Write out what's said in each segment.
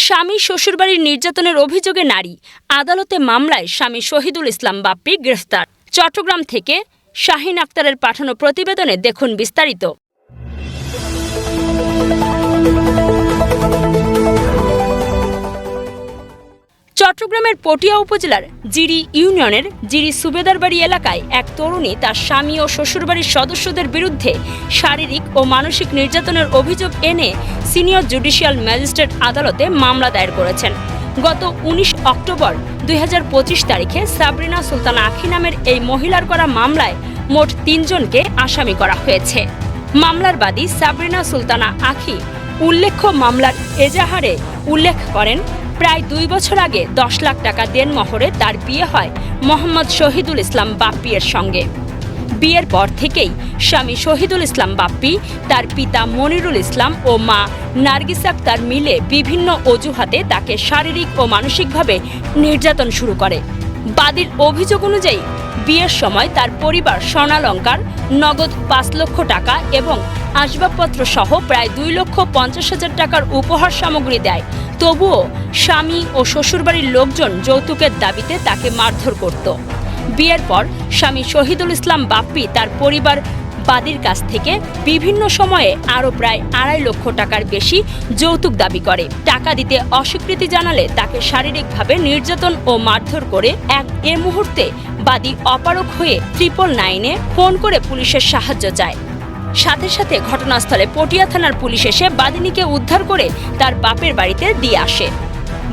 স্বামী শ্বশুরবাড়ির নির্যাতনের অভিযোগে নারী আদালতে মামলায় স্বামী শহীদুল ইসলাম বাপ্পি গ্রেফতার। চট্টগ্রাম থেকে শাহিন আক্তারের পাঠানো প্রতিবেদনে দেখুন বিস্তারিত। চট্টগ্রামের পটিয়া উপজেলার জিরি ইউনিয়নের জিরি সুবেদারবাড়ি এলাকায় এক তরুণী তার স্বামী ও শ্বশুরবাড়ির সদস্যদের বিরুদ্ধে শারীরিক ও মানসিক নির্যাতনের অভিযোগ এনে সিনিয়র জুডিশিয়াল ম্যাজিস্ট্রেট আদালতে মামলা দায়ের করেছেন। গত ১৯ অক্টোবর ২০২৫ তারিখে সাবরিনা সুলতানা আখি নামের এই মহিলার করা মামলায় মোট ৩ জনকে আসামি করা হয়েছে। মামলার বাদী সাবরিনা সুলতানা আখি উল্লেখ্য মামলার এজাহারে উল্লেখ করেন, প্রায় ২ বছর আগে ১০ লাখ টাকা দেনমোহরে তার বিয়ে হয় মোহাম্মদ শহীদুল ইসলাম বাপ্পির সঙ্গে। বিয়ের পর থেকেই স্বামী শহীদুল ইসলাম বাপ্পি, তার পিতা মনিরুল ইসলাম ও মা নার্গিস আক্তার মিলে বিভিন্ন অজুহাতে তাকে শারীরিক ও মানসিকভাবে নির্যাতন শুরু করে। বাদীর অভিযোগ অনুযায়ী বিয়ের সময় তার পরিবার স্বর্ণালংকার, নগদ ৫ লক্ষ টাকা এবং আসবাবপত্র সহ প্রায় ২,৫০,০০০ টাকার উপহার সামগ্রী দেয়। তবুও স্বামী ও শ্বশুরবাড়ির লোকজন যৌতুকের দাবিতে তাকে মারধর করত। বিয়ের পর স্বামী শহীদুল ইসলাম বাপ্পি তার পরিবার বাদীর কাছ থেকে বিভিন্ন সময়ে আরও প্রায় ২.৫ লক্ষ টাকার বেশি যৌতুক দাবি করে। টাকা দিতে অস্বীকৃতি জানালে তাকে শারীরিকভাবে নির্যাতন ও মারধর করে। এ মুহূর্তে বাদী অপারগ হয়ে 999-এ ফোন করে পুলিশের সাহায্য চায়। সাথে সাথে ঘটনাস্থলে পটিয়া থানার পুলিশ এসে বাদিনীকে উদ্ধার করে তার বাপের বাড়িতে দিয়ে আসে।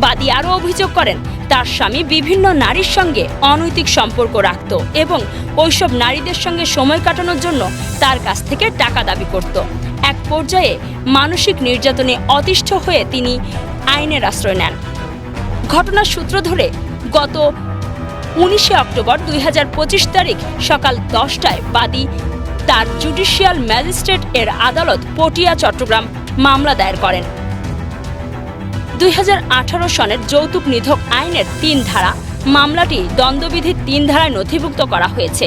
বাদী আরও অভিযোগ করেন, তার স্বামী বিভিন্ন নারীর সঙ্গে অনৈতিক সম্পর্ক রাখত এবং ওইসব নারীদের সঙ্গে সময় কাটানোর জন্য তার কাছ থেকে টাকা দাবি করত। এক পর্যায়ে মানসিক নির্যাতনে অতিষ্ঠ হয়ে তিনি আইনের আশ্রয় নেন। ঘটনার সূত্র ধরে গত ১৯ অক্টোবর ২০২৫ তারিখ সকাল 10টায় বাদী তার জুডিশিয়াল ম্যাজিস্ট্রেট এর আদালত পটিয়া চট্টগ্রাম মামলা দায়ের করেন। ২০১৮ সনের যৌতুক নিধক আইনের ৩ ধারা মামলাটি দ্বন্দ্ববিধির ৩ ধারায় নথিভুক্ত করা হয়েছে।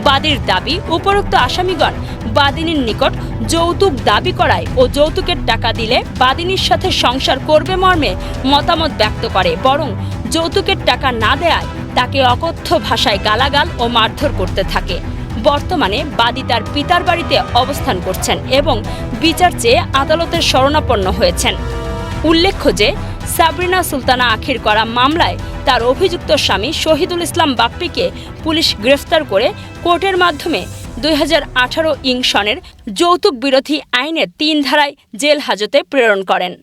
বাদীর দাবি, উপরোক্ত আসামিগণ বাদিনীর নিকট যৌতুক দাবি করায় ও যৌতুকের টাকা দিলে বাদিনীর সাথে সংসার করবে মর্মে মতামত ব্যক্ত করে, বরং যৌতুকের টাকা না দেয়ায় তাকে অকথ্য ভাষায় গালাগাল ও মারধর করতে থাকে। বর্তমানে বাদী তার পিতার বাড়িতে অবস্থান করছেন এবং বিচার চেয়ে আদালতের শরণাপন্ন হয়েছেন। উল্লেখ্য যে সাবরিনা সুলতানা আখির করা মামলায় তার অভিযুক্ত স্বামী শহীদুল ইসলাম বাপ্পিকে পুলিশ গ্রেফতার করে কোর্টের মাধ্যমে ২০১৮ সনের যৌতুক বিরোধী আইনের ৩ ধারায় জেল হাজতে প্রেরণ করেন।